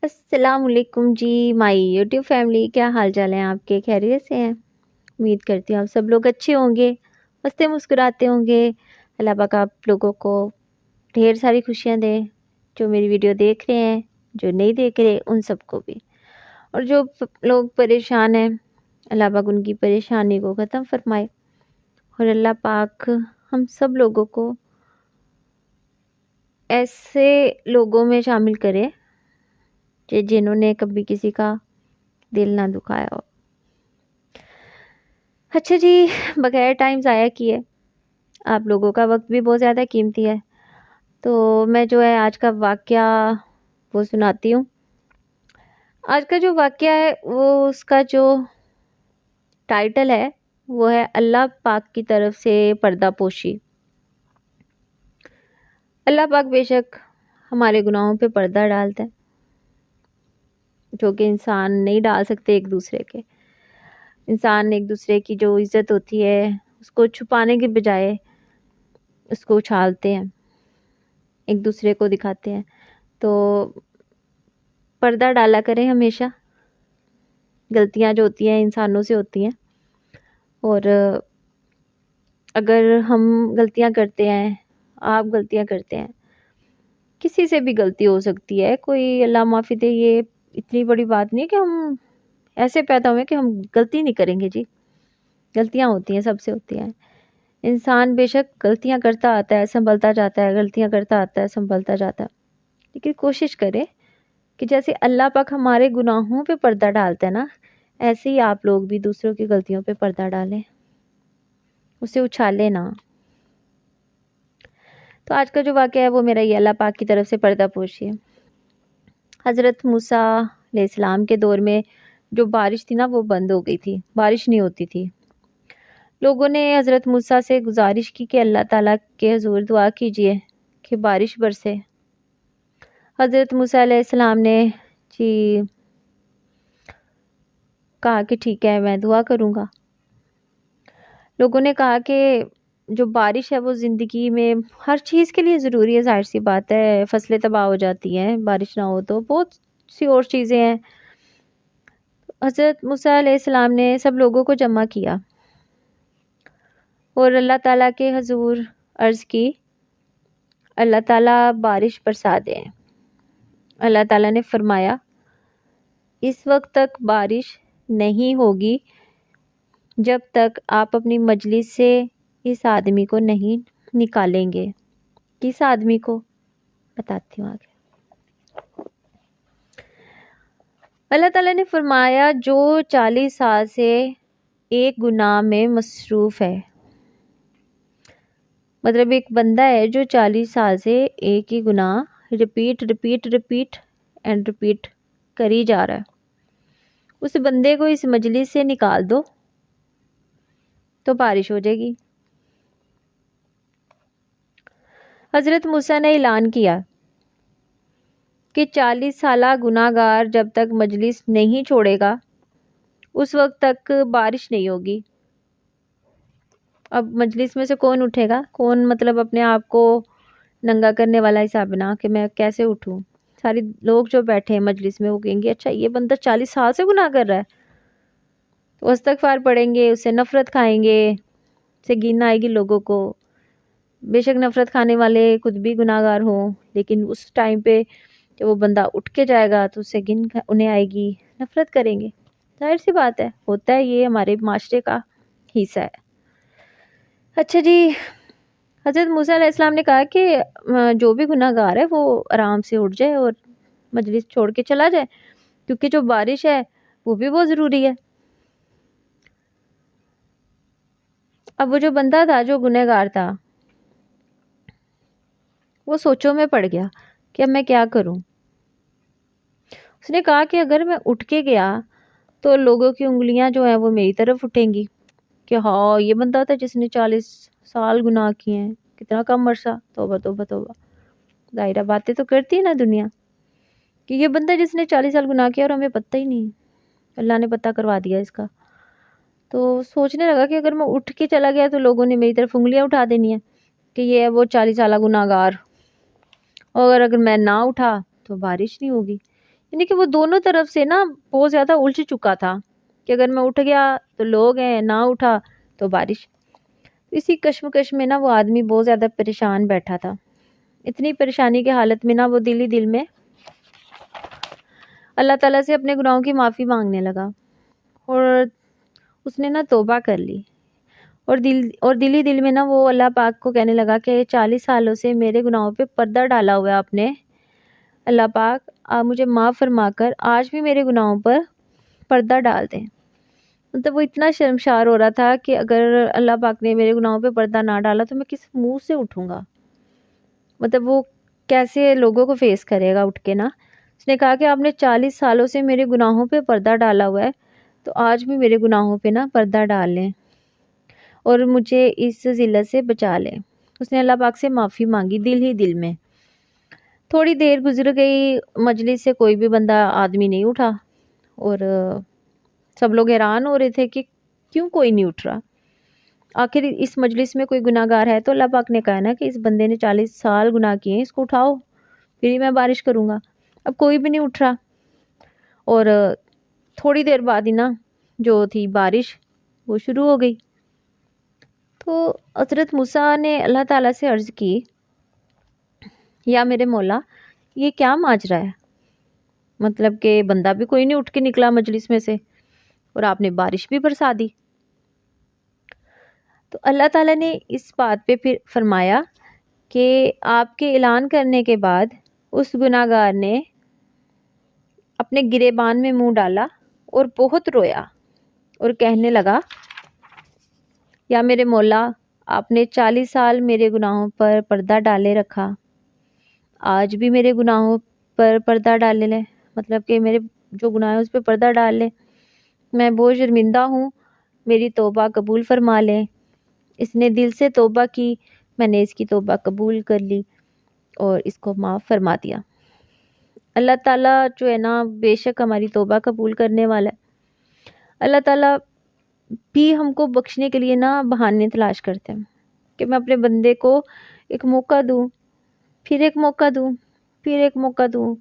السلام علیکم جی مائی YouTube family, کیا حال چال ہیں آپ کے؟ خیریت سے ہیں؟ امید کرتی ہوں آپ سب لوگ اچھے ہوں گے، ہنستے مسکراتے ہوں گے۔ اللہ پاک آپ لوگوں کو ڈھیر ساری خوشیاں دیں، جو میری ویڈیو دیکھ رہے ہیں، جو نہیں دیکھ رہے ان سب کو بھی، اور جو لوگ پریشان ہیں اللہ پاک ان کی پریشانی کو ختم فرمائے، اور اللہ پاک ہم سب لوگوں کو ایسے لوگوں میں شامل کرے کہ جنہوں نے کبھی کسی کا دل نہ دکھایا ہو۔ اچھا جی، بغیر ٹائم ضائع کیے، آپ لوگوں کا وقت بھی بہت زیادہ قیمتی ہے، تو میں جو ہے آج کا واقعہ وہ سناتی ہوں۔ آج کا جو واقعہ ہے وہ اس کا جو ٹائٹل ہے وہ ہے اللہ پاک کی طرف سے پردہ پوشی۔ اللہ پاک بے شک ہمارے گناہوں پہ پردہ ڈالتا ہے، جو کہ انسان نہیں ڈال سکتے ایک دوسرے کے۔ انسان ایک دوسرے کی جو عزت ہوتی ہے اس کو چھپانے کے بجائے اس کو اچھالتے ہیں، ایک دوسرے کو دکھاتے ہیں۔ تو پردہ ڈالا کریں ہمیشہ، غلطیاں جو ہوتی ہیں انسانوں سے ہوتی ہیں، اور اگر ہم غلطیاں کرتے ہیں، آپ غلطیاں کرتے ہیں، کسی سے بھی غلطی ہو سکتی ہے، کوئی اللہ معافی دے، یہ اتنی بڑی بات نہیں ہے کہ ہم ایسے پیدا ہوئے کہ ہم غلطی نہیں کریں گے۔ جی غلطیاں ہوتی ہیں، سب سے ہوتی ہیں۔ انسان بے شک غلطیاں کرتا آتا ہے، سنبھلتا جاتا ہے، غلطیاں کرتا آتا ہے، سنبھلتا جاتا ہے، لیکن کوشش کرے کہ جیسے اللہ پاک ہمارے گناہوں پہ پردہ ڈالتا ہے نا، ایسے ہی آپ لوگ بھی دوسروں کی غلطیوں پہ پردہ ڈالیں، اسے اچھالے نہ۔ تو آج کا جو واقعہ ہے وہ میرا یہ اللہ پاک کی طرف سے پردہ پوشی ہے۔ حضرت موسیٰ علیہ السلام کے دور میں جو بارش تھی نا وہ بند ہو گئی تھی، بارش نہیں ہوتی تھی۔ لوگوں نے حضرت موسیٰ سے گزارش کی کہ اللہ تعالیٰ کے حضور دعا کیجئے کہ بارش برسے۔ حضرت موسیٰ علیہ السلام نے کہا کہ ٹھیک ہے، میں دعا کروں گا۔ لوگوں نے کہا کہ جو بارش ہے وہ زندگی میں ہر چیز کے لیے ضروری ہے، ظاہر سی بات ہے، فصلیں تباہ ہو جاتی ہیں بارش نہ ہو تو، بہت سی اور چیزیں ہیں۔ حضرت موسیٰ علیہ السلام نے سب لوگوں کو جمع کیا اور اللہ تعالیٰ کے حضور عرض کی، اللہ تعالیٰ بارش برسا دیں۔ اللہ تعالیٰ نے فرمایا اس وقت تک بارش نہیں ہوگی جب تک آپ اپنی مجلس سے اس آدمی کو نہیں نکالیں گے۔ کس آدمی کو؟ بتاتی ہوں آگے۔ اللہ تعالیٰ نے فرمایا جو 40 سال سے ایک گناہ میں مصروف ہے، مطلب ایک بندہ ہے جو 40 سال سے ایک ہی گناہ ریپیٹ اینڈ ریپیٹ کری جا رہا ہے، اس بندے کو اس مجلس سے نکال دو تو بارش ہو جائے گی۔ حضرت موسیٰ نے اعلان کیا کہ 40 سالہ گناہ گار جب تک مجلس نہیں چھوڑے گا اس وقت تک بارش نہیں ہوگی۔ اب مجلس میں سے کون اٹھے گا؟ کون مطلب اپنے آپ کو ننگا کرنے والا حساب بنا کہ میں کیسے اٹھوں؟ سارے لوگ جو بیٹھے ہیں مجلس میں وہ کہیں گے اچھا یہ بندہ 40 سال سے گناہ کر رہا ہے، تو استغفار پڑھیں گے، اس سے نفرت کھائیں گے، اس سے گن آئے گی لوگوں کو۔ بے شک نفرت کھانے والے خود بھی گناہ گار ہوں، لیکن اس ٹائم پہ جب وہ بندہ اٹھ کے جائے گا تو اس سے گن انہیں آئے گی، نفرت کریں گے۔ ظاہر سی بات ہے، ہوتا ہے، یہ ہمارے معاشرے کا حصہ ہے۔ اچھا جی، حضرت موسیٰ علیہ السلام نے کہا کہ جو بھی گناہ گار ہے وہ آرام سے اٹھ جائے اور مجلس چھوڑ کے چلا جائے، کیونکہ جو بارش ہے وہ بھی بہت ضروری ہے۔ اب وہ جو بندہ تھا جو گنہ گار تھا وہ سوچوں میں پڑ گیا کہ اب میں کیا کروں۔ اس نے کہا کہ اگر میں اٹھ کے گیا تو لوگوں کی انگلیاں جو ہیں وہ میری طرف اٹھیں گی کہ ہاں یہ بندہ تھا جس نے 40 سال گناہ کیے ہیں، کتنا کم عرصہ، توبہ توبہ توبہ۔ ظاہرہ باتیں تو کرتی ہے نا دنیا کہ یہ بندہ جس نے 40 سال گناہ کیا اور ہمیں پتہ ہی نہیں، اللہ نے پتہ کروا دیا اس کا۔ تو سوچنے لگا کہ اگر میں اٹھ کے چلا گیا تو لوگوں نے میری طرف انگلیاں اٹھا دینی ہیں کہ یہ ہے وہ 40 سالہ گناہ گار، اور اگر میں نہ اٹھا تو بارش نہیں ہوگی۔ यानी कि वो दोनों तरफ से ना बहुत ज़्यादा उलझ चुका था कि अगर मैं उठ गया तो लोग हैं, ना उठा तो बारिश। इसी कश्मकश में ना वो आदमी बहुत ज़्यादा परेशान बैठा था। इतनी परेशानी की हालत में ना वो दिल ही दिल में अल्लाह ताला से अपने गुनाहों की माफ़ी मांगने लगा और उसने ना तौबा कर ली और दिल ही दिल में ना वो अल्लाह पाक को कहने लगा कि 40 सालों से मेरे गुनाहों पे पर्दा डाला हुआ है आपने। अल्लाह पाक आप मुझे माफ़ फरमाकर आज भी मेरे गुनाहों पर पर्दा डाल दें। मतलब वो इतना शर्मसार हो रहा था कि अगर अल्लाह पाक ने मेरे गुनाहों पे पर्दा ना डाला तो मैं किस मुंह से उठूंगा। मतलब वो कैसे लोगों को फेस करेगा उठ के ना। उसने कहा कि आपने 40 सालों से मेरे गुनाहों पे पर्दा डाला हुआ है, तो आज भी मेरे गुनाहों पे ना पर्दा डाल लें और मुझे इस ज़िल्लत से बचा लें। उसने अल्लाह पाक से माफ़ी मांगी दिल ही दिल में। थोड़ी देर गुजर गई, मजलिस से कोई भी बंदा आदमी नहीं उठा और सब लोग हैरान हो रहे थे कि क्यों कोई नहीं उठ रहा। आखिर इस मजलिस में कोई गुनाहगार है तो अल्लाह पाक ने कहा ना कि इस बंदे ने 40 साल गुनाह किए हैं, इसको उठाओ फिर ही मैं बारिश करूँगा। अब कोई भी नहीं उठ रहा और थोड़ी देर बाद ही ना जो थी बारिश वो शुरू हो गई। तो हज़रत मूसा ने अल्लाह ताला से अर्ज़ की, या मेरे मौला ये क्या माजरा है, मतलब कि बंदा भी कोई नहीं उठ के निकला मजलिस में से और आपने बारिश भी बरसा दी। तो अल्लाह ताला ने इस बात पे फिर फरमाया कि आपके ऐलान करने के बाद उस गुनाहगार ने अपने गिरेबान में मुंह डाला और बहुत रोया और कहने लगा, या मेरे मौला आपने 40 साल मेरे गुनाहों पर पर्दा डाले रखा, आज भी मेरे गुनाहों पर पर्दा डाले ले, मतलब कि मेरे जो गुनाह है उस पर पर्दा डाल ले। मैं बहुत शर्मिंदा हूँ, मेरी तौबा कबूल फरमा ले। इसने दिल से तौबा की, मैंने इसकी तौबा कबूल कर ली और इसको माफ़ फरमा दिया। अल्लाह ताला जो है ना बेशक हमारी तौबा कबूल करने वाला है। अल्लाह ताला भी हमको बख्शने के लिए ना बहाने तलाश करते हैं कि मैं अपने बंदे को एक मौका दूँ, फिर एक मौका दूँ, फिर एक मौका दूँ।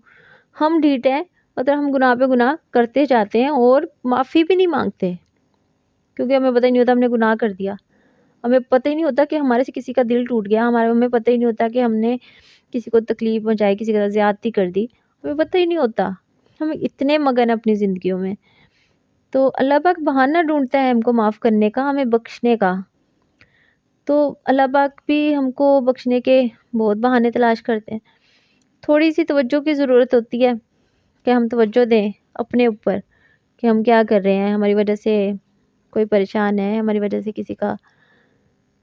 हम ढीठ हैं, मतलब हम गुनाह पे गुनाह करते जाते हैं और माफ़ी भी नहीं मांगते क्योंकि हमें पता ही नहीं होता हमने गुनाह कर दिया। हमें पता ही नहीं होता कि हमारे से किसी का दिल टूट गया, हमें पता ही नहीं होता कि हमने किसी को तकलीफ़ पहुँचाई, किसी के साथ ज़्यादती कर दी, हमें पता ही नहीं होता। हम इतने मगन हैं अपनी ज़िंदगियों में। तो अल्लाह पाक बहाना ढूँढता है हमको माफ़ करने का, हमें बख्शने का। तो अल्लाह पाक भी हमको बख्शने के बहुत बहाने तलाश करते हैं। थोड़ी सी तवज्जो की ज़रूरत होती है कि हम तवज्जो दें अपने ऊपर कि हम क्या कर रहे हैं। हमारी वजह से कोई परेशान है, हमारी वजह से किसी का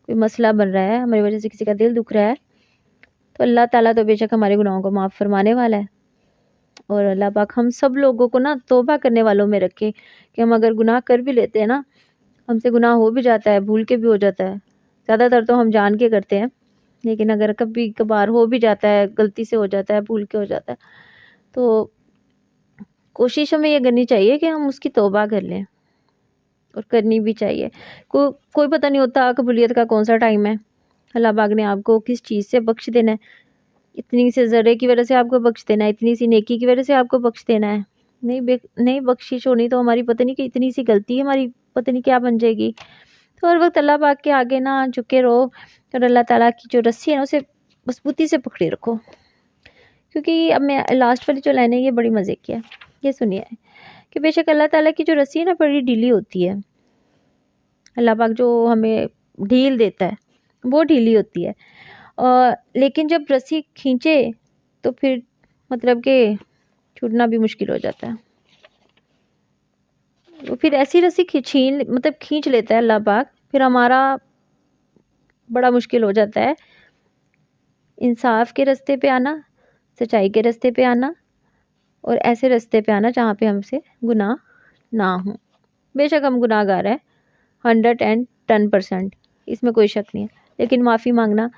कोई मसला बन रहा है, हमारी वजह से किसी का दिल दुख रहा है, तो अल्लाह ताला तो बेशक हमारे गुनाहों को माफ़ फरमाने वाला है। और अल्लाह पाक हम सब लोगों को ना तौबा करने वालों में रखे कि हम अगर गुनाह कर भी लेते हैं ना, हमसे गुनाह हो भी जाता है, भूल के भी हो जाता है, ज़्यादातर तो हम जान के करते हैं, लेकिन अगर कभी कभार हो भी जाता है, गलती से हो जाता है, भूल के हो जाता है, तो कोशिश हमें ये करनी चाहिए कि हम उसकी तौबा कर लें और करनी भी चाहिए। कोई पता नहीं होता कबूलियत का कौन सा टाइम है, अल्लाह पाक ने आपको किस चीज़ से बख्श देना है। इतनी सी ज़र्रे की वजह से आपको बख्श देना है, इतनी सी नेकी की वजह से आपको बख्श देना है। नहीं बख्शिश होनी तो हमारी पता नहीं कि इतनी सी गलती हमारी पता नहीं क्या बन जाएगी। तो हर वक्त अल्लाह पाक के आगे ना झुके रहो और अल्लाह ताला की जो रस्सी है ना उसे मजबूती से पकड़े रखो। क्योंकि अब मैं लास्ट वाली जो लाइन है ये बड़ी मज़े की है, ये सुनिए कि बेशक अल्लाह ताला की जो रस्सी है ना बड़ी ढीली होती है। अल्लाह पाक जो हमें ढील देता है वो ढीली होती है, और लेकिन जब रस्सी खींचे तो फिर मतलब कि छूटना भी मुश्किल हो जाता है। वो फिर ऐसी रस्सी खींच लेता है अल्लाह पाक, फिर हमारा बड़ा मुश्किल हो जाता है इंसाफ के रास्ते पे आना, सच्चाई के रास्ते पे आना और ऐसे रास्ते पे आना जहाँ पे हमसे गुनाह ना हो। बेशक हम गुनाहगार हैं 110%, इसमें कोई शक नहीं है, लेकिन माफ़ी मांगना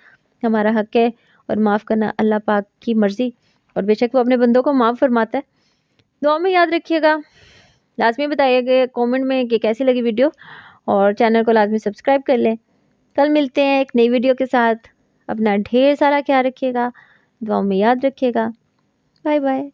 हमारा हक है और माफ़ करना अल्लाह पाक की मर्ज़ी, और बेशक वो अपने बंदों को माफ़ फरमाता है। दुआ में याद रखिएगा, लाजमी बताइएगा कमेंट में कि कैसी लगी वीडियो, और चैनल को लाजमी सब्सक्राइब कर लें। कल मिलते हैं एक नई वीडियो के साथ। अपना ढेर सारा ख्याल रखिएगा, दुआ में याद रखिएगा। Bye bye.